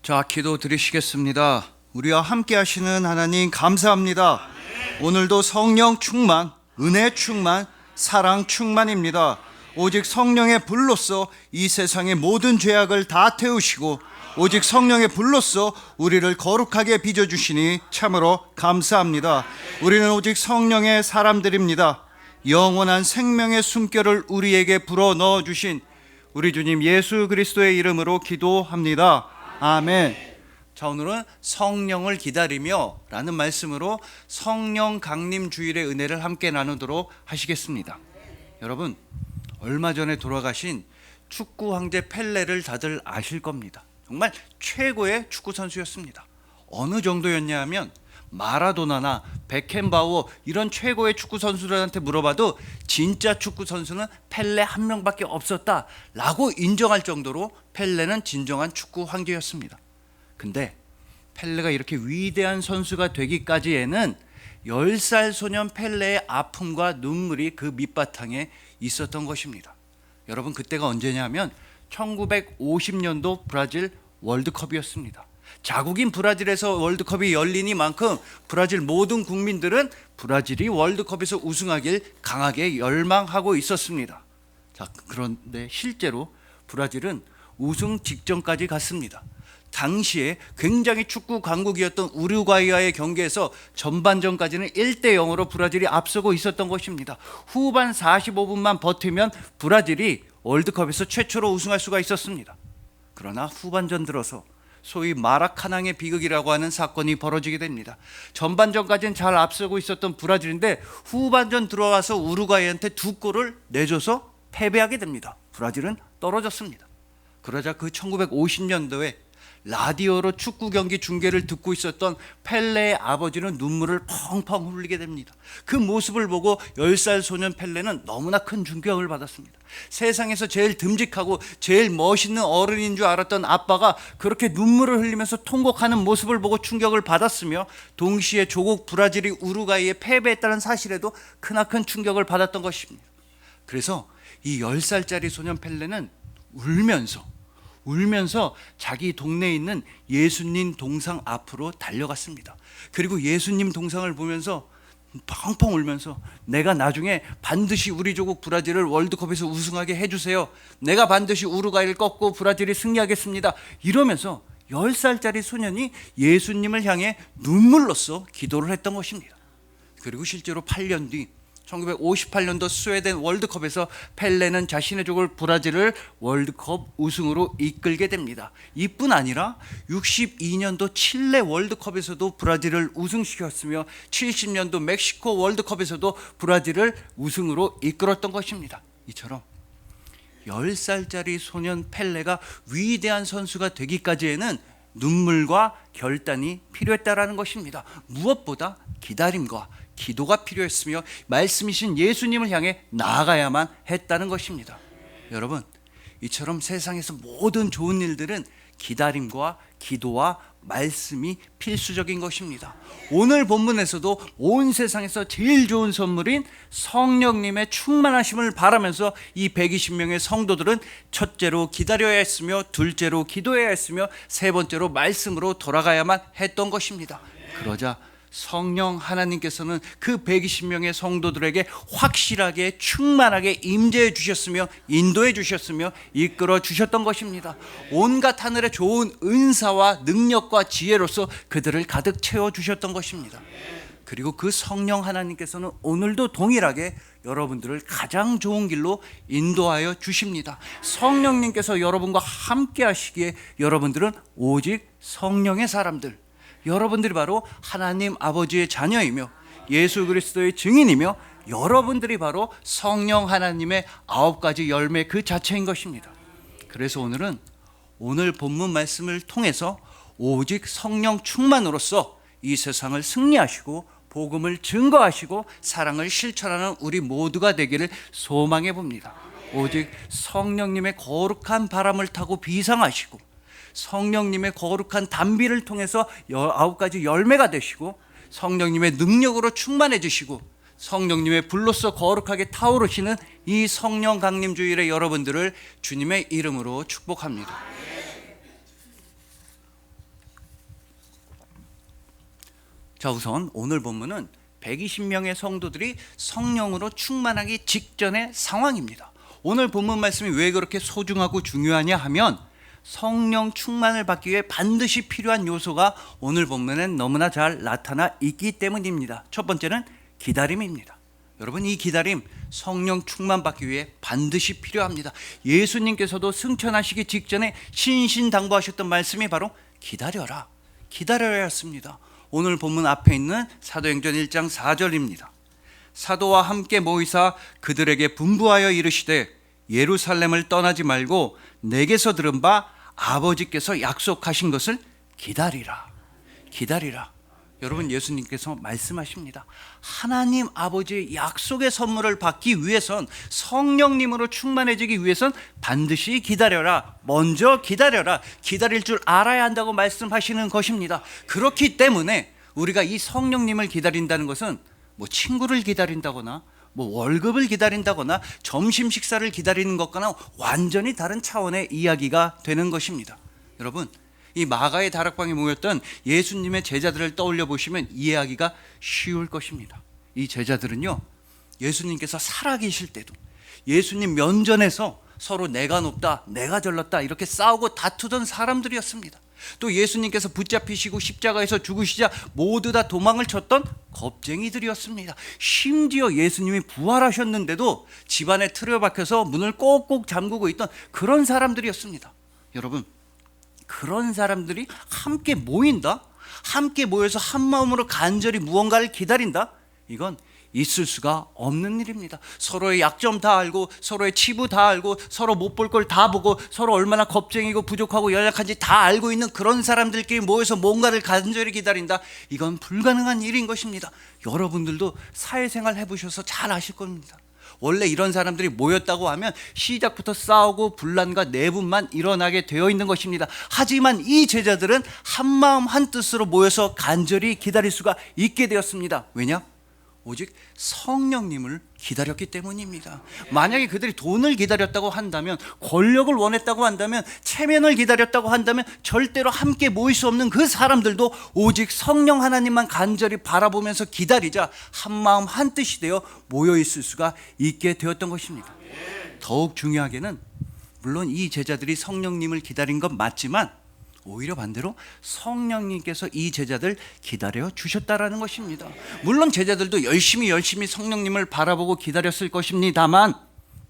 자, 기도 드리시겠습니다. 우리와 함께 하시는 하나님 감사합니다. 오늘도 성령 충만, 은혜 충만, 사랑 충만입니다. 오직 성령의 불로써 이 세상의 모든 죄악을 다 태우시고 오직 성령의 불로써 우리를 거룩하게 빚어주시니 참으로 감사합니다. 우리는 오직 성령의 사람들입니다. 영원한 생명의 숨결을 우리에게 불어넣어 주신 우리 주님 예수 그리스도의 이름으로 기도합니다. 아멘. 자, 오늘은 성령을 기다리며 라는 말씀으로 성령 강림 주일의 은혜를 함께 나누도록 하시겠습니다. 여러분, 얼마 전에 돌아가신 축구 황제 펠레를 다들 아실 겁니다. 정말 최고의 축구 선수였습니다. 어느 정도였냐 하면 마라도나나 베켄바우어 이런 최고의 축구 선수들한테 물어봐도 진짜 축구 선수는 펠레 한 명밖에 없었다라고 인정할 정도로 펠레는 진정한 축구 황제였습니다. 근데 펠레가 이렇게 위대한 선수가 되기까지에는 10살 소년 펠레의 아픔과 눈물이 그 밑바탕에 있었던 것입니다. 여러분, 그때가 언제냐면 1950년도 브라질 월드컵이었습니다. 자국인 브라질에서 월드컵이 열리니만큼 브라질 모든 국민들은 브라질이 월드컵에서 우승하길 강하게 열망하고 있었습니다. 자, 그런데 실제로 브라질은 우승 직전까지 갔습니다. 당시에 굉장히 축구 강국이었던 우루과이와의 경기에서 전반전까지는 1대0으로 브라질이 앞서고 있었던 것입니다. 후반 45분만 버티면 브라질이 월드컵에서 최초로 우승할 수가 있었습니다. 그러나 후반전 들어서 소위 마라카낭의 비극이라고 하는 사건이 벌어지게 됩니다. 전반전까지는 잘 앞서고 있었던 브라질인데 후반전 들어와서 우루과이한테 2골을 내줘서 패배하게 됩니다. 브라질은 떨어졌습니다. 그러자 그 1950년도에 라디오로 축구 경기 중계를 듣고 있었던 펠레의 아버지는 눈물을 펑펑 흘리게 됩니다. 그 모습을 보고 10살 소년 펠레는 너무나 큰 충격을 받았습니다. 세상에서 제일 듬직하고 제일 멋있는 어른인 줄 알았던 아빠가 그렇게 눈물을 흘리면서 통곡하는 모습을 보고 충격을 받았으며 동시에 조국 브라질이 우루과이에 패배했다는 사실에도 크나큰 충격을 받았던 것입니다. 그래서 이 10살짜리 소년 펠레는 울면서 자기 동네에 있는 예수님 동상 앞으로 달려갔습니다. 그리고 예수님 동상을 보면서 펑펑 울면서 내가 나중에 반드시 우리 조국 브라질을 월드컵에서 우승하게 해주세요. 내가 반드시 우루과이를 꺾고 브라질이 승리하겠습니다. 이러면서 10살짜리 소년이 예수님을 향해 눈물로써 기도를 했던 것입니다. 그리고 실제로 8년 뒤 1958년도 스웨덴 월드컵에서 펠레는 자신의 조국 브라질을 월드컵 우승으로 이끌게 됩니다. 이뿐 아니라 62년도 칠레 월드컵에서도 브라질을 우승시켰으며 70년도 멕시코 월드컵에서도 브라질을 우승으로 이끌었던 것입니다. 이처럼 10살짜리 소년 펠레가 위대한 선수가 되기까지에는 눈물과 결단이 필요했다라는 것입니다. 무엇보다 기다림과 기도가 필요했으며 말씀이신 예수님을 향해 나아가야만 했다는 것입니다. 여러분, 이처럼 세상에서 모든 좋은 일들은 기다림과 기도와 말씀이 필수적인 것입니다. 오늘 본문에서도 온 세상에서 제일 좋은 선물인 성령님의 충만하심을 바라면서 이 120명의 성도들은 첫째로 기다려야 했으며 둘째로 기도해야 했으며 세 번째로 말씀으로 돌아가야만 했던 것입니다. 그러자 성령 하나님께서는 그 120명의 성도들에게 확실하게 충만하게 임재해 주셨으며 인도해 주셨으며 이끌어 주셨던 것입니다. 온갖 하늘의 좋은 은사와 능력과 지혜로서 그들을 가득 채워 주셨던 것입니다. 그리고 그 성령 하나님께서는 오늘도 동일하게 여러분들을 가장 좋은 길로 인도하여 주십니다. 성령님께서 여러분과 함께 하시기에 여러분들은 오직 성령의 사람들, 여러분들이 바로 하나님 아버지의 자녀이며 예수 그리스도의 증인이며 여러분들이 바로 성령 하나님의 9가지 열매 그 자체인 것입니다. 그래서 오늘은 오늘 본문 말씀을 통해서 오직 성령 충만으로써 이 세상을 승리하시고 복음을 증거하시고 사랑을 실천하는 우리 모두가 되기를 소망해 봅니다. 오직 성령님의 거룩한 바람을 타고 비상하시고 성령님의 거룩한 단비를 통해서 9가지 열매가 되시고 성령님의 능력으로 충만해 주시고 성령님의 불로서 거룩하게 타오르시는 이 성령 강림 주일에 여러분들을 주님의 이름으로 축복합니다. 자, 우선 오늘 본문은 120명의 성도들이 성령으로 충만하기 직전의 상황입니다. 오늘 본문 말씀이 왜 그렇게 소중하고 중요하냐 하면 성령 충만을 받기 위해 반드시 필요한 요소가 오늘 본문엔 너무나 잘 나타나 있기 때문입니다. 첫 번째는 기다림입니다. 여러분, 이 기다림, 성령 충만 받기 위해 반드시 필요합니다. 예수님께서도 승천하시기 직전에 신신당부하셨던 말씀이 바로 기다려라, 기다려야 했습니다. 오늘 본문 앞에 있는 사도행전 1장 4절입니다. 사도와 함께 모이사 그들에게 분부하여 이르시되 예루살렘을 떠나지 말고 내게서 들은 바 아버지께서 약속하신 것을 기다리라, 기다리라. 여러분, 예수님께서 말씀하십니다. 하나님 아버지의 약속의 선물을 받기 위해선, 성령님으로 충만해지기 위해선 반드시 기다려라, 먼저 기다려라, 기다릴 줄 알아야 한다고 말씀하시는 것입니다. 그렇기 때문에 우리가 이 성령님을 기다린다는 것은 뭐 친구를 기다린다거나 뭐 월급을 기다린다거나 점심 식사를 기다리는 것과는 완전히 다른 차원의 이야기가 되는 것입니다. 여러분, 이 마가의 다락방에 모였던 예수님의 제자들을 떠올려 보시면 이해하기가 쉬울 것입니다. 이 제자들은요, 예수님께서 살아계실 때도 예수님 면전에서 서로 내가 높다, 내가 절렀다 이렇게 싸우고 다투던 사람들이었습니다. 또 예수님께서 붙잡히시고 십자가에서 죽으시자 모두 다 도망을 쳤던 겁쟁이들이었습니다. 심지어 예수님이 부활하셨는데도 집안에 틀어박혀서 문을 꼭꼭 잠그고 있던 그런 사람들이었습니다. 여러분, 그런 사람들이 함께 모인다? 함께 모여서 한 마음으로 간절히 무언가를 기다린다? 이건 있을 수가 없는 일입니다. 서로의 약점 다 알고, 서로의 치부 다 알고, 서로 못 볼 걸 다 보고, 서로 얼마나 겁쟁이고 부족하고 연약한지 다 알고 있는 그런 사람들끼리 모여서 뭔가를 간절히 기다린다? 이건 불가능한 일인 것입니다. 여러분들도 사회생활 해보셔서 잘 아실 겁니다. 원래 이런 사람들이 모였다고 하면 시작부터 싸우고 분란과 내분만 일어나게 되어 있는 것입니다. 하지만 이 제자들은 한마음 한뜻으로 모여서 간절히 기다릴 수가 있게 되었습니다. 왜냐? 오직 성령님을 기다렸기 때문입니다. 만약에 그들이 돈을 기다렸다고 한다면, 권력을 원했다고 한다면, 체면을 기다렸다고 한다면 절대로 함께 모일 수 없는 그 사람들도 오직 성령 하나님만 간절히 바라보면서 기다리자 한마음 한뜻이 되어 모여 있을 수가 있게 되었던 것입니다. 더욱 중요하게는 물론 이 제자들이 성령님을 기다린 건 맞지만 오히려 반대로 성령님께서 이 제자들 기다려 주셨다라는 것입니다. 물론 제자들도 열심히 성령님을 바라보고 기다렸을 것입니다만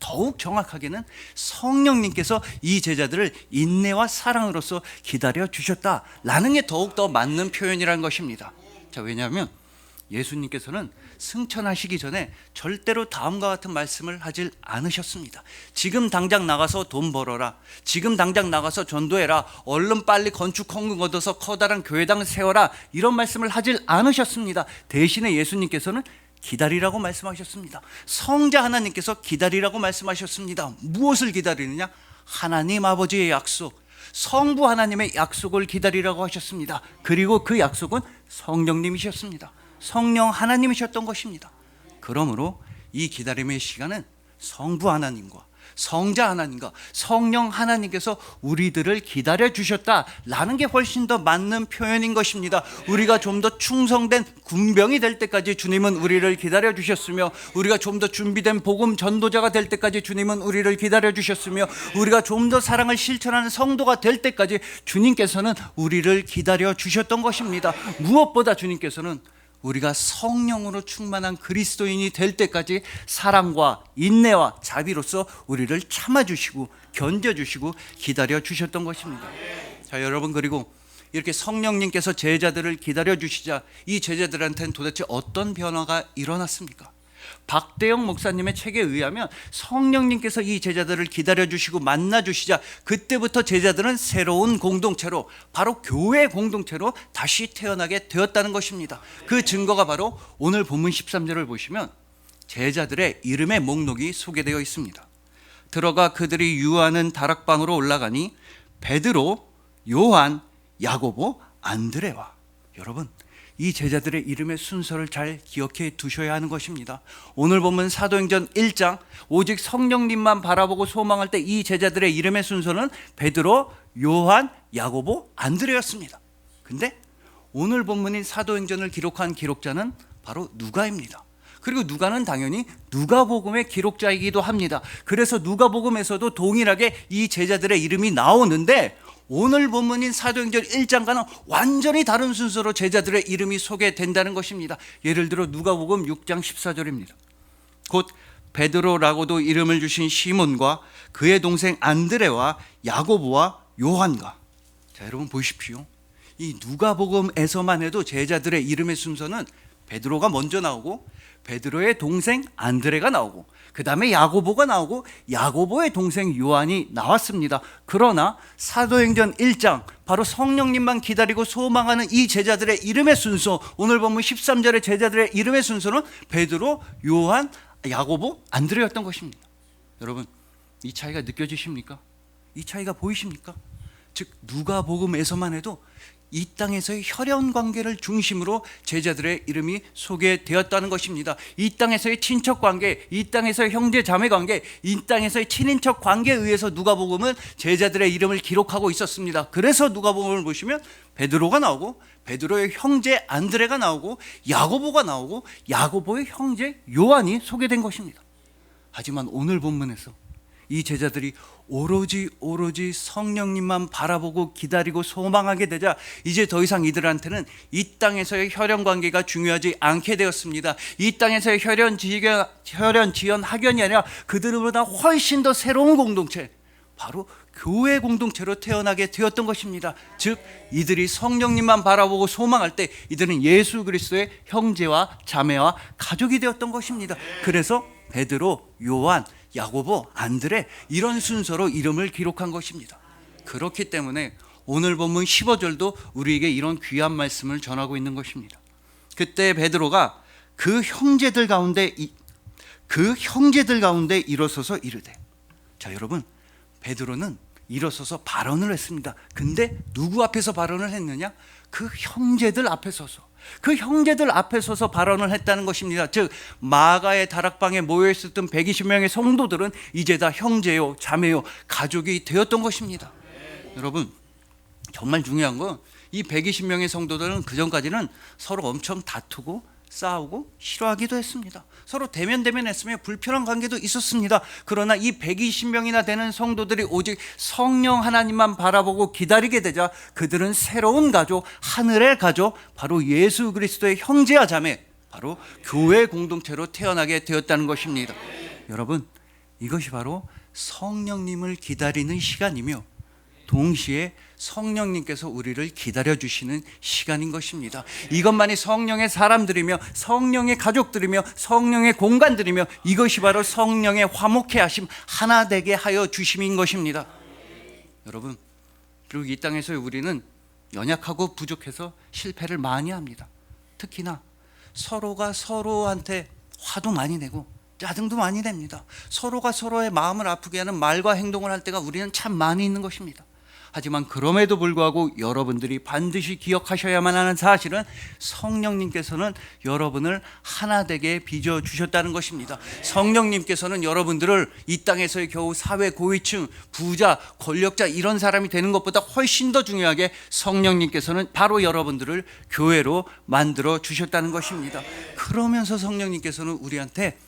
더욱 정확하게는 성령님께서 이 제자들을 인내와 사랑으로서 기다려 주셨다라는 게 더욱 더 맞는 표현이라는 것입니다. 자, 왜냐하면 예수님께서는 승천하시기 전에 절대로 다음과 같은 말씀을 하질 않으셨습니다. 지금 당장 나가서 돈 벌어라, 지금 당장 나가서 전도해라, 얼른 빨리 건축 헌금 얻어서 커다란 교회당 세워라, 이런 말씀을 하질 않으셨습니다. 대신에 예수님께서는 기다리라고 말씀하셨습니다. 성자 하나님께서 기다리라고 말씀하셨습니다. 무엇을 기다리느냐? 하나님 아버지의 약속, 성부 하나님의 약속을 기다리라고 하셨습니다. 그리고 그 약속은 성령님이셨습니다. 성령 하나님이셨던 것입니다. 그러므로 이 기다림의 시간은 성부 하나님과 성자 하나님과 성령 하나님께서 우리들을 기다려 주셨다라는 게 훨씬 더 맞는 표현인 것입니다. 우리가 좀 더 충성된 군병이 될 때까지 주님은 우리를 기다려 주셨으며, 우리가 좀 더 준비된 복음 전도자가 될 때까지 주님은 우리를 기다려 주셨으며, 우리가 좀 더 사랑을 실천하는 성도가 될 때까지 주님께서는 우리를 기다려 주셨던 것입니다. 무엇보다 주님께서는 우리가 성령으로 충만한 그리스도인이 될 때까지 사랑과 인내와 자비로서 우리를 참아주시고 견뎌주시고 기다려주셨던 것입니다. 자, 여러분, 그리고 이렇게 성령님께서 제자들을 기다려주시자 이 제자들한테는 도대체 어떤 변화가 일어났습니까? 박대영 목사님의 책에 의하면 성령님께서 이 제자들을 기다려주시고 만나주시자 그때부터 제자들은 새로운 공동체로, 바로 교회 공동체로 다시 태어나게 되었다는 것입니다. 그 증거가 바로 오늘 본문 13절을 보시면 제자들의 이름의 목록이 소개되어 있습니다. 들어가 그들이 유하는 다락방으로 올라가니 베드로, 요한, 야고보, 안드레와. 여러분, 이 제자들의 이름의 순서를 잘 기억해 두셔야 하는 것입니다. 오늘 보면 사도행전 1장 오직 성령님만 바라보고 소망할 때 이 제자들의 이름의 순서는 베드로, 요한, 야고보, 안드레였습니다. 근데 오늘 본문인 사도행전을 기록한 기록자는 바로 누가입니다. 그리고 누가는 당연히 누가복음의 기록자이기도 합니다. 그래서 누가복음에서도 동일하게 이 제자들의 이름이 나오는데 오늘 본문인 사도행전 1장과는 완전히 다른 순서로 제자들의 이름이 소개된다는 것입니다. 예를 들어 누가복음 6장 14절입니다. 곧 베드로라고도 이름을 주신 시몬과 그의 동생 안드레와 야고보와 요한과. 자, 여러분 보십시오. 이 누가복음에서만 해도 제자들의 이름의 순서는 베드로가 먼저 나오고 베드로의 동생 안드레가 나오고 그 다음에 야고보가 나오고 야고보의 동생 요한이 나왔습니다. 그러나 사도행전 1장 바로 성령님만 기다리고 소망하는 이 제자들의 이름의 순서, 오늘 보면 13절의 제자들의 이름의 순서는 베드로, 요한, 야고보, 안드레였던 것입니다. 여러분, 이 차이가 느껴지십니까? 이 차이가 보이십니까? 즉 누가복음에서만 해도 이 땅에서의 혈연 관계를 중심으로 제자들의 이름이 소개되었다는 것입니다. 이 땅에서의 친척 관계, 이 땅에서의 형제 자매 관계, 이 땅에서의 친인척 관계에 의해서 누가복음은 제자들의 이름을 기록하고 있었습니다. 그래서 누가복음을 보시면 베드로가 나오고 베드로의 형제 안드레가 나오고 야고보가 나오고 야고보의 형제 요한이 소개된 것입니다. 하지만 오늘 본문에서 이 제자들이 오로지 성령님만 바라보고 기다리고 소망하게 되자 이제 더 이상 이들한테는 이 땅에서의 혈연 관계가 중요하지 않게 되었습니다. 이 땅에서의 혈연 지연 학연이 아니라 그들보다 훨씬 더 새로운 공동체, 바로 교회 공동체로 태어나게 되었던 것입니다. 즉 이들이 성령님만 바라보고 소망할 때 이들은 예수 그리스도의 형제와 자매와 가족이 되었던 것입니다. 그래서 베드로, 요한, 야고보, 안드레 이런 순서로 이름을 기록한 것입니다. 그렇기 때문에 오늘 본문 15절도 우리에게 이런 귀한 말씀을 전하고 있는 것입니다. 그때 베드로가 그 형제들 가운데 일어서서 이르되. 자, 여러분, 베드로는 일어서서 발언을 했습니다. 근데 누구 앞에서 발언을 했느냐? 그 형제들 앞에 서서, 그 형제들 앞에 서서 발언을 했다는 것입니다. 즉 마가의 다락방에 모여있었던 120명의 성도들은 이제 다 형제요 자매요 가족이 되었던 것입니다. 여러분, 정말 중요한 건 이 120명의 성도들은 그전까지는 서로 엄청 다투고 싸우고 싫어하기도 했습니다. 서로 대면했으며 불편한 관계도 있었습니다. 그러나 이 120명이나 되는 성도들이 오직 성령 하나님만 바라보고 기다리게 되자 그들은 새로운 가족, 하늘의 가족, 바로 예수 그리스도의 형제와 자매, 바로 교회 공동체로 태어나게 되었다는 것입니다. 여러분, 이것이 바로 성령님을 기다리는 시간이며 동시에 성령님께서 우리를 기다려주시는 시간인 것입니다. 이것만이 성령의 사람들이며 성령의 가족들이며 성령의 공간들이며 이것이 바로 성령의 화목해 하심, 하나 되게 하여 주심인 것입니다. 여러분, 그리고 이 땅에서 우리는 연약하고 부족해서 실패를 많이 합니다. 특히나 서로가 서로한테 화도 많이 내고 짜증도 많이 냅니다. 서로가 서로의 마음을 아프게 하는 말과 행동을 할 때가 우리는 참 많이 있는 것입니다. 하지만 그럼에도 불구하고 여러분들이 반드시 기억하셔야만 하는 사실은 성령님께서는 여러분을 하나 되게 빚어주셨다는 것입니다. 성령님께서는 여러분들을 이 땅에서의 겨우 사회 고위층, 부자, 권력자 이런 사람이 되는 것보다 훨씬 더 중요하게 성령님께서는 바로 여러분들을 교회로 만들어 주셨다는 것입니다. 그러면서 성령님께서는 우리한테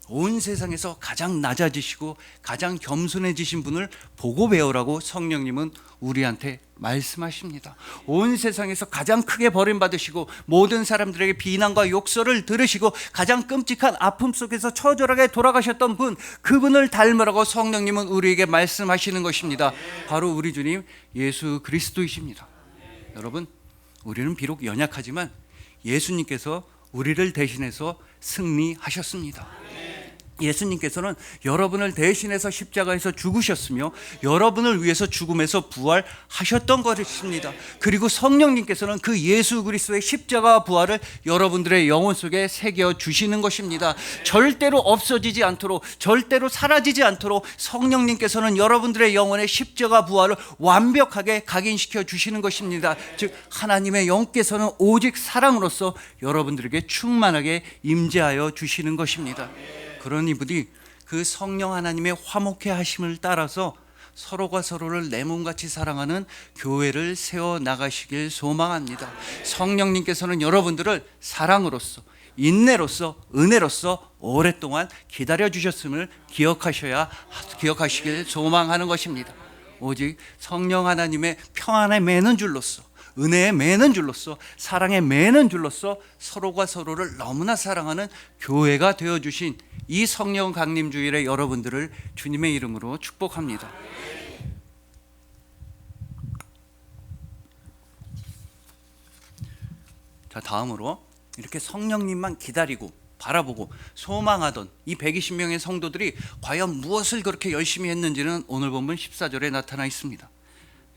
온 세상에서 가장 낮아지시고 가장 겸손해지신 분을 보고 배우라고 성령님은 우리한테 말씀하십니다. 온 세상에서 가장 크게 버림받으시고 모든 사람들에게 비난과 욕설을 들으시고 가장 끔찍한 아픔 속에서 처절하게 돌아가셨던 분, 그분을 닮으라고 성령님은 우리에게 말씀하시는 것입니다. 바로 우리 주님 예수 그리스도이십니다. 여러분, 우리는 비록 연약하지만 예수님께서 우리를 대신해서 승리하셨습니다. 예수님께서는 여러분을 대신해서 십자가에서 죽으셨으며 여러분을 위해서 죽음에서 부활하셨던 것입니다. 그리고 성령님께서는 그 예수 그리스도의 십자가 부활을 여러분들의 영혼 속에 새겨 주시는 것입니다. 절대로 없어지지 않도록, 절대로 사라지지 않도록 성령님께서는 여러분들의 영혼의 십자가 부활을 완벽하게 각인시켜 주시는 것입니다. 즉 하나님의 영께서는 오직 사랑으로서 여러분들에게 충만하게 임재하여 주시는 것입니다. 그러니 부디 그 성령 하나님의 화목해 하심을 따라서 서로가 서로를 내 몸같이 사랑하는 교회를 세워 나가시길 소망합니다. 성령님께서는 여러분들을 사랑으로서, 인내로서, 은혜로서 오랫동안 기다려 주셨음을 기억하시길 소망하는 것입니다. 오직 성령 하나님의 평안에 매는 줄로서, 은혜에 매는 줄로서, 사랑에 매는 줄로서 서로가 서로를 너무나 사랑하는 교회가 되어주신 이 성령 강림 주일에 여러분들을 주님의 이름으로 축복합니다. 자, 다음으로 이렇게 성령님만 기다리고 바라보고 소망하던 이 120명의 성도들이 과연 무엇을 그렇게 열심히 했는지는 오늘 본문 14절에 나타나 있습니다.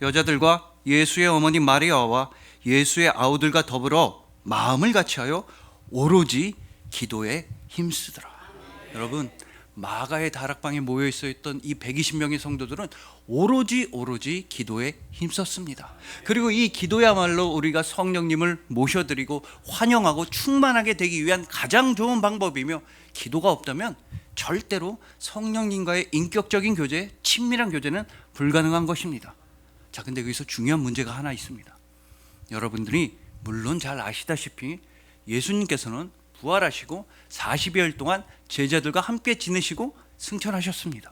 여자들과 예수의 어머니 마리아와 예수의 아우들과 더불어 마음을 같이하여 오로지 기도에 힘쓰더라. 여러분, 마가의 다락방에 모여 있었던 이 120명의 성도들은 오로지 기도에 힘썼습니다. 그리고 이 기도야말로 우리가 성령님을 모셔드리고 환영하고 충만하게 되기 위한 가장 좋은 방법이며, 기도가 없다면 절대로 성령님과의 인격적인 교제, 친밀한 교제는 불가능한 것입니다. 자, 근데 여기서 중요한 문제가 하나 있습니다. 여러분들이 물론 잘 아시다시피 예수님께서는 부활하시고 40여일 동안 제자들과 함께 지내시고 승천하셨습니다.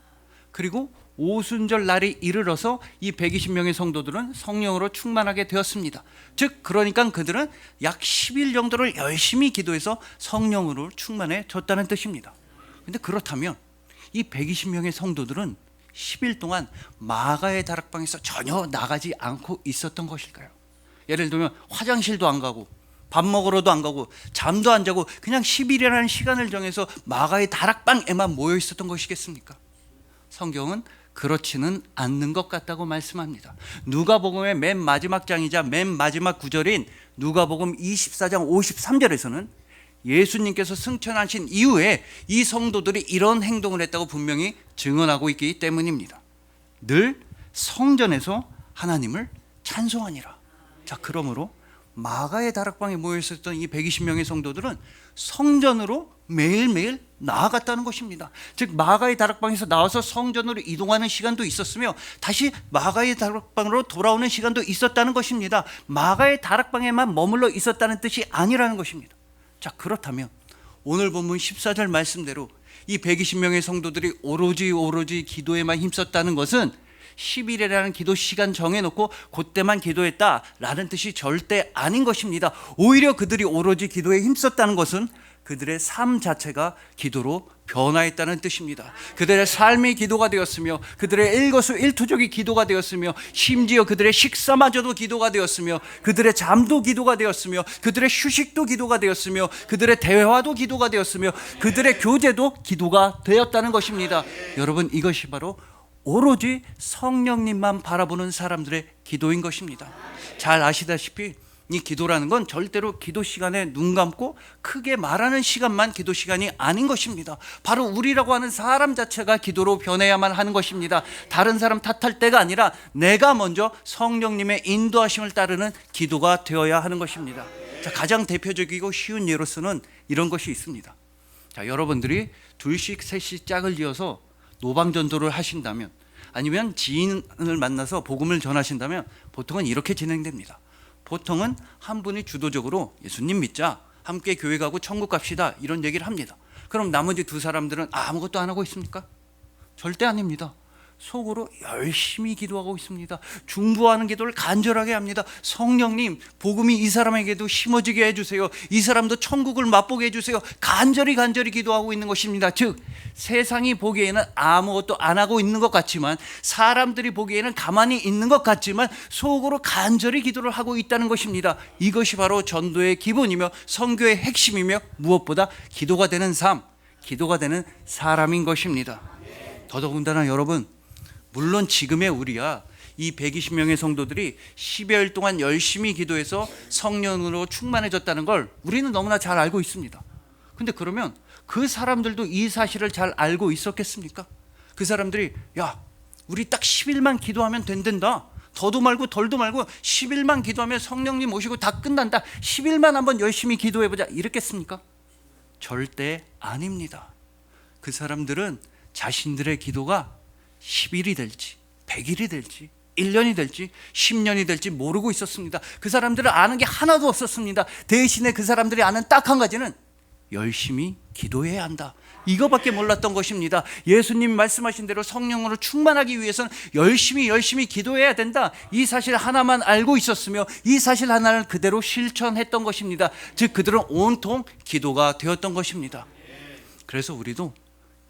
그리고 오순절 날이 이르러서 이 120명의 성도들은 성령으로 충만하게 되었습니다. 즉 그러니까 그들은 약 10일 정도를 열심히 기도해서 성령으로 충만해졌다는 뜻입니다. 근데 그렇다면 이 120명의 성도들은 10일 동안 마가의 다락방에서 전혀 나가지 않고 있었던 것일까요? 예를 들면 화장실도 안 가고 밥 먹으러도 안 가고 잠도 안 자고 그냥 10일이라는 시간을 정해서 마가의 다락방에만 모여 있었던 것이겠습니까? 성경은 그렇지는 않는 것 같다고 말씀합니다. 누가복음의 맨 마지막 장이자 맨 마지막 구절인 누가복음 24장 53절에서는 예수님께서 승천하신 이후에 이 성도들이 이런 행동을 했다고 분명히 증언하고 있기 때문입니다. 늘 성전에서 하나님을 찬송하니라. 자, 그러므로 마가의 다락방에 모여 있었던 이 120명의 성도들은 성전으로 매일매일 나아갔다는 것입니다. 즉 마가의 다락방에서 나와서 성전으로 이동하는 시간도 있었으며 다시 마가의 다락방으로 돌아오는 시간도 있었다는 것입니다. 마가의 다락방에만 머물러 있었다는 뜻이 아니라는 것입니다. 자, 그렇다면 오늘 본문 14절 말씀대로 이 120명의 성도들이 오로지 기도에만 힘썼다는 것은 10일이라는 기도 시간 정해놓고 그때만 기도했다라는 뜻이 절대 아닌 것입니다. 오히려 그들이 오로지 기도에 힘썼다는 것은 그들의 삶 자체가 기도로 변화했다는 뜻입니다. 그들의 삶이 기도가 되었으며 그들의 일거수일투족이 기도가 되었으며 심지어 그들의 식사마저도 기도가 되었으며 그들의 잠도 기도가 되었으며 그들의 휴식도 기도가 되었으며 그들의 대화도 기도가 되었으며 그들의 교제도 기도가 되었다는 것입니다. 여러분, 이것이 바로 오로지 성령님만 바라보는 사람들의 기도인 것입니다. 잘 아시다시피 이 기도라는 건 절대로 기도 시간에 눈 감고 크게 말하는 시간만 기도 시간이 아닌 것입니다. 바로 우리라고 하는 사람 자체가 기도로 변해야만 하는 것입니다. 다른 사람 탓할 때가 아니라 내가 먼저 성령님의 인도하심을 따르는 기도가 되어야 하는 것입니다. 자, 가장 대표적이고 쉬운 예로서는 이런 것이 있습니다. 자, 여러분들이 둘씩 셋씩 짝을 지어서 노방전도를 하신다면, 아니면 지인을 만나서 복음을 전하신다면 보통은 이렇게 진행됩니다. 보통은 한 분이 주도적으로 예수님 믿자, 함께 교회 가고 천국 갑시다, 이런 얘기를 합니다. 그럼 나머지 두 사람들은 아무것도 안 하고 있습니까? 절대 아닙니다. 속으로 열심히 기도하고 있습니다. 중보하는 기도를 간절하게 합니다. 성령님, 복음이 이 사람에게도 심어지게 해주세요. 이 사람도 천국을 맛보게 해주세요. 간절히 기도하고 있는 것입니다. 즉 세상이 보기에는 아무것도 안 하고 있는 것 같지만, 사람들이 보기에는 가만히 있는 것 같지만 속으로 간절히 기도를 하고 있다는 것입니다. 이것이 바로 전도의 기본이며 선교의 핵심이며 무엇보다 기도가 되는 삶, 기도가 되는 사람인 것입니다. 더더군다나 여러분, 물론 지금의 우리야 이 120명의 성도들이 10여일 동안 열심히 기도해서 성령으로 충만해졌다는 걸 우리는 너무나 잘 알고 있습니다. 근데 그러면 그 사람들도 이 사실을 잘 알고 있었겠습니까? 그 사람들이 야, 우리 딱 10일만 기도하면 된단다, 더도 말고 덜도 말고 10일만 기도하면 성령님 오시고 다 끝난다, 10일만 한번 열심히 기도해보자, 이랬겠습니까? 절대 아닙니다. 그 사람들은 자신들의 기도가 10일이 될지 100일이 될지 1년이 될지 10년이 될지 모르고 있었습니다. 그 사람들은 아는 게 하나도 없었습니다. 대신에 그 사람들이 아는 딱 한 가지는 열심히 기도해야 한다, 이거밖에 몰랐던 것입니다. 예수님 말씀하신 대로 성령으로 충만하기 위해서는 열심히 기도해야 된다, 이 사실 하나만 알고 있었으며 이 사실 하나를 그대로 실천했던 것입니다. 즉 그들은 온통 기도가 되었던 것입니다. 그래서 우리도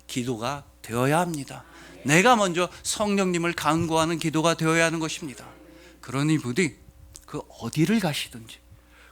기도가 되어야 합니다. 내가 먼저 성령님을 간구하는 기도가 되어야 하는 것입니다. 그러니 부디 그 어디를 가시든지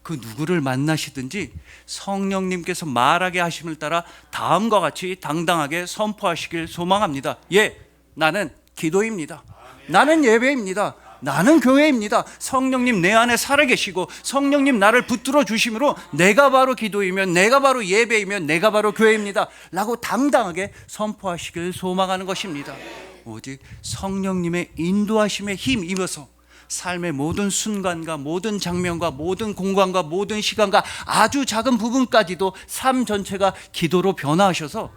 그 누구를 만나시든지 성령님께서 말하게 하심을 따라 다음과 같이 당당하게 선포하시길 소망합니다. 예, 나는 기도입니다. 나는 예배입니다. 나는 교회입니다. 성령님 내 안에 살아계시고 성령님 나를 붙들어 주심으로 내가 바로 기도이면, 내가 바로 예배이면, 내가 바로 교회입니다 라고 당당하게 선포하시길 소망하는 것입니다. 오직 성령님의 인도하심에 힘입어서 삶의 모든 순간과 모든 장면과 모든 공간과 모든 시간과 아주 작은 부분까지도 삶 전체가 기도로 변화하셔서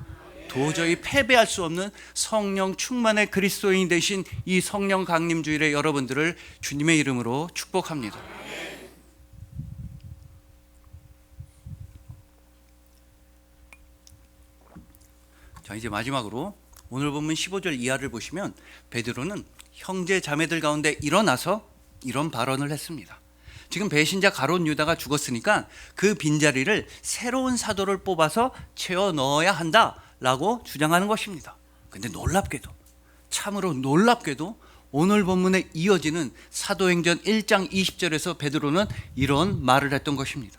도저히 패배할 수 없는 성령 충만의 그리스도인이 되신 이 성령 강림주일의 여러분들을 주님의 이름으로 축복합니다. 자, 이제 마지막으로 오늘 본문 15절 이하를 보시면 베드로는 형제 자매들 가운데 일어나서 이런 발언을 했습니다. 지금 배신자 가룟 유다가 죽었으니까 그 빈자리를 새로운 사도를 뽑아서 채워 넣어야 한다 라고 주장하는 것입니다. 근데 놀랍게도, 참으로 놀랍게도 오늘 본문에 이어지는 사도행전 1장 20절에서 베드로는 이런 말을 했던 것입니다.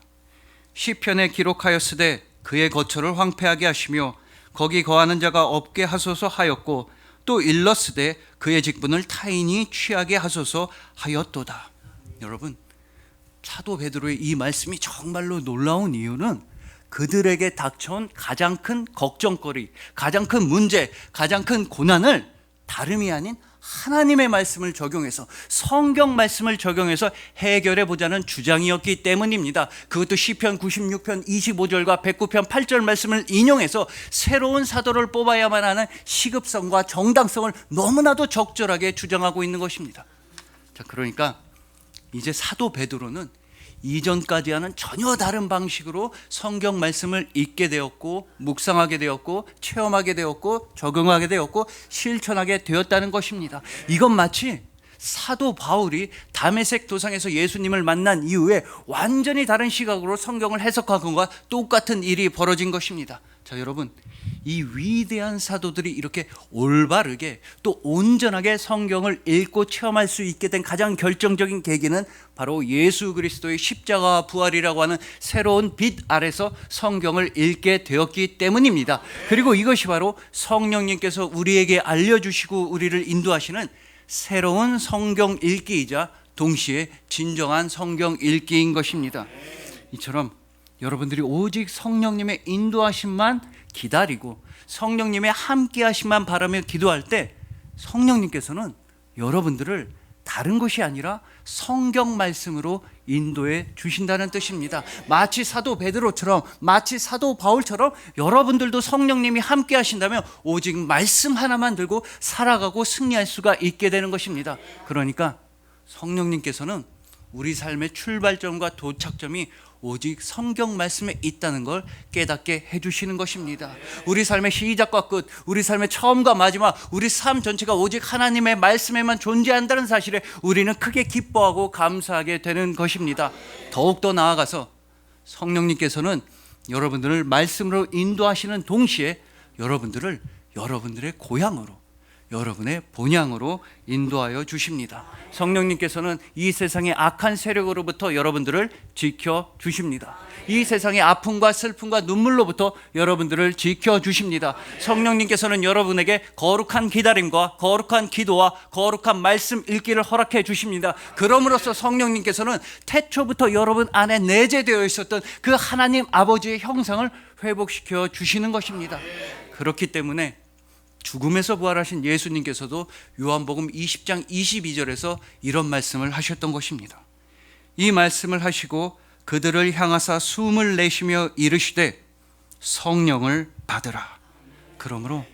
시편에 기록하였으되 그의 거처를 황폐하게 하시며 거기 거하는 자가 없게 하소서 하였고 또 일렀으되 그의 직분을 타인이 취하게 하소서 하였도다. 여러분, 사도 베드로의 이 말씀이 정말로 놀라운 이유는 그들에게 닥쳐온 가장 큰 걱정거리, 가장 큰 문제, 가장 큰 고난을 다름이 아닌 하나님의 말씀을 적용해서, 성경 말씀을 적용해서 해결해 보자는 주장이었기 때문입니다. 그것도 시편 96편 25절과 109편 8절 말씀을 인용해서 새로운 사도를 뽑아야만 하는 시급성과 정당성을 너무나도 적절하게 주장하고 있는 것입니다. 자, 그러니까 이제 사도 베드로는 이전까지와는 전혀 다른 방식으로 성경 말씀을 읽게 되었고, 묵상하게 되었고, 체험하게 되었고, 적용하게 되었고, 실천하게 되었다는 것입니다. 이건 마치 사도 바울이 다메섹 도상에서 예수님을 만난 이후에 완전히 다른 시각으로 성경을 해석한 것과 똑같은 일이 벌어진 것입니다. 자, 여러분, 이 위대한 사도들이 이렇게 올바르게 또 온전하게 성경을 읽고 체험할 수 있게 된 가장 결정적인 계기는 바로 예수 그리스도의 십자가와 부활이라고 하는 새로운 빛 아래서 성경을 읽게 되었기 때문입니다. 그리고 이것이 바로 성령님께서 우리에게 알려주시고 우리를 인도하시는 새로운 성경 읽기이자 동시에 진정한 성경 읽기인 것입니다. 이처럼 여러분들이 오직 성령님의 인도하심만 기다리고 성령님의 함께 하심만 바라며 기도할 때 성령님께서는 여러분들을 다른 것이 아니라 성경 말씀으로 인도해 주신다는 뜻입니다. 마치 사도 베드로처럼, 마치 사도 바울처럼 여러분들도 성령님이 함께 하신다면 오직 말씀 하나만 들고 살아가고 승리할 수가 있게 되는 것입니다. 그러니까 성령님께서는 우리 삶의 출발점과 도착점이 오직 성경 말씀에 있다는 걸 깨닫게 해주시는 것입니다. 우리 삶의 시작과 끝, 우리 삶의 처음과 마지막, 우리 삶 전체가 오직 하나님의 말씀에만 존재한다는 사실에 우리는 크게 기뻐하고 감사하게 되는 것입니다. 더욱더 나아가서 성령님께서는 여러분들을 말씀으로 인도하시는 동시에 여러분들을 여러분들의 고향으로, 여러분의 본향으로 인도하여 주십니다. 성령님께서는 이 세상의 악한 세력으로부터 여러분들을 지켜주십니다. 이 세상의 아픔과 슬픔과 눈물로부터 여러분들을 지켜주십니다. 성령님께서는 여러분에게 거룩한 기다림과 거룩한 기도와 거룩한 말씀 읽기를 허락해 주십니다. 그럼으로써 성령님께서는 태초부터 여러분 안에 내재되어 있었던 그 하나님 아버지의 형상을 회복시켜 주시는 것입니다. 그렇기 때문에 죽음에서 부활하신 예수님께서도 요한복음 20장 22절에서 이런 말씀을 하셨던 것입니다. 이 말씀을 하시고 그들을 향하사 숨을 내쉬며 이르시되 성령을 받으라. 그러므로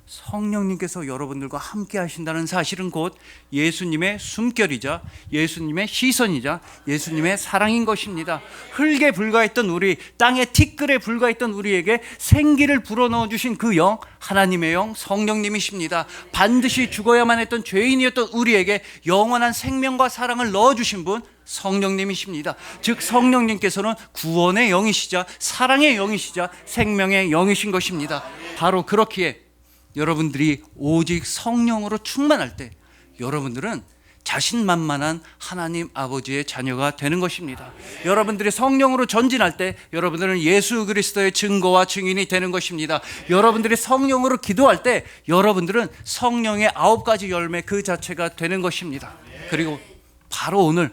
성령님께서 여러분들과 함께 하신다는 사실은 곧 예수님의 숨결이자 예수님의 시선이자 예수님의 사랑인 것입니다. 흙에 불과했던 우리, 땅의 티끌에 불과했던 우리에게 생기를 불어넣어 주신 그 영, 하나님의 영, 성령님이십니다. 반드시 죽어야만 했던 죄인이었던 우리에게 영원한 생명과 사랑을 넣어주신 분, 성령님이십니다. 즉 성령님께서는 구원의 영이시자 사랑의 영이시자 생명의 영이신 것입니다. 바로 그렇기에 여러분들이 오직 성령으로 충만할 때 여러분들은 자신만만한 하나님 아버지의 자녀가 되는 것입니다. 여러분들이 성령으로 전진할 때 여러분들은 예수 그리스도의 증거와 증인이 되는 것입니다. 여러분들이 성령으로 기도할 때 여러분들은 성령의 9가지 열매 그 자체가 되는 것입니다. 그리고 바로 오늘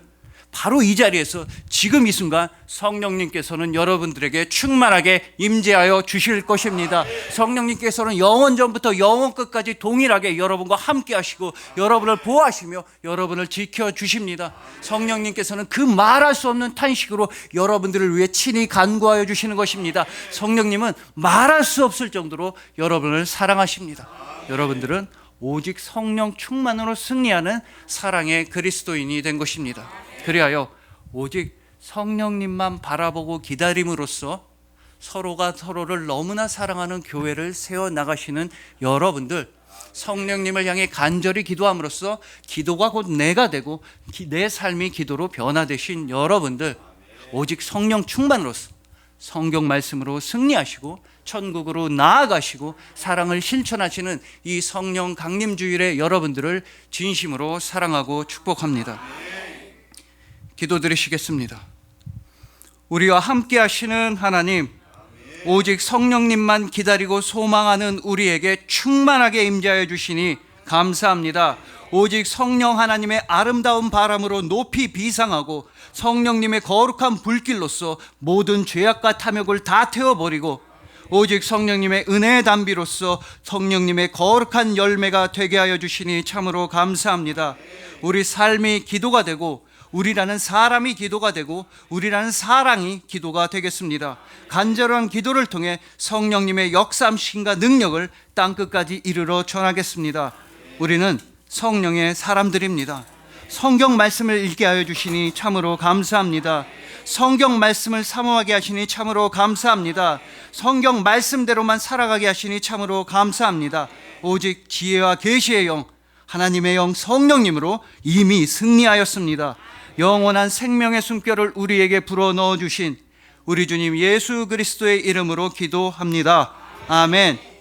바로 이 자리에서 지금 이 순간 성령님께서는 여러분들에게 충만하게 임재하여 주실 것입니다. 성령님께서는 영원 전부터 영원 끝까지 동일하게 여러분과 함께 하시고 여러분을 보호하시며 여러분을 지켜주십니다. 성령님께서는 그 말할 수 없는 탄식으로 여러분들을 위해 친히 간구하여 주시는 것입니다. 성령님은 말할 수 없을 정도로 여러분을 사랑하십니다. 여러분들은 오직 성령 충만으로 승리하는 사랑의 그리스도인이 된 것입니다. 그리하여 오직 성령님만 바라보고 기다림으로써 서로가 서로를 너무나 사랑하는 교회를 세워나가시는 여러분들, 성령님을 향해 간절히 기도함으로써 기도가 곧 내가 되고 내 삶이 기도로 변화되신 여러분들, 오직 성령 충만으로써 성경 말씀으로 승리하시고 천국으로 나아가시고 사랑을 실천하시는 이 성령 강림주일의 여러분들을 진심으로 사랑하고 축복합니다. 기도드리시겠습니다. 우리와 함께 하시는 하나님, 오직 성령님만 기다리고 소망하는 우리에게 충만하게 임재하여 주시니 감사합니다. 오직 성령 하나님의 아름다운 바람으로 높이 비상하고 성령님의 거룩한 불길로서 모든 죄악과 탐욕을 다 태워버리고 오직 성령님의 은혜의 담비로서 성령님의 거룩한 열매가 되게 하여 주시니 참으로 감사합니다. 우리 삶이 기도가 되고 우리라는 사람이 기도가 되고 우리라는 사랑이 기도가 되겠습니다. 간절한 기도를 통해 성령님의 역사함과 능력을 땅끝까지 이르러 전하겠습니다. 우리는 성령의 사람들입니다. 성경 말씀을 읽게 하여 주시니 참으로 감사합니다. 성경 말씀을 사모하게 하시니 참으로 감사합니다. 성경 말씀대로만 살아가게 하시니 참으로 감사합니다. 오직 지혜와 계시의 영, 하나님의 영 성령님으로 이미 승리하였습니다. 영원한 생명의 숨결을 우리에게 불어넣어 주신 우리 주님 예수 그리스도의 이름으로 기도합니다. 아멘.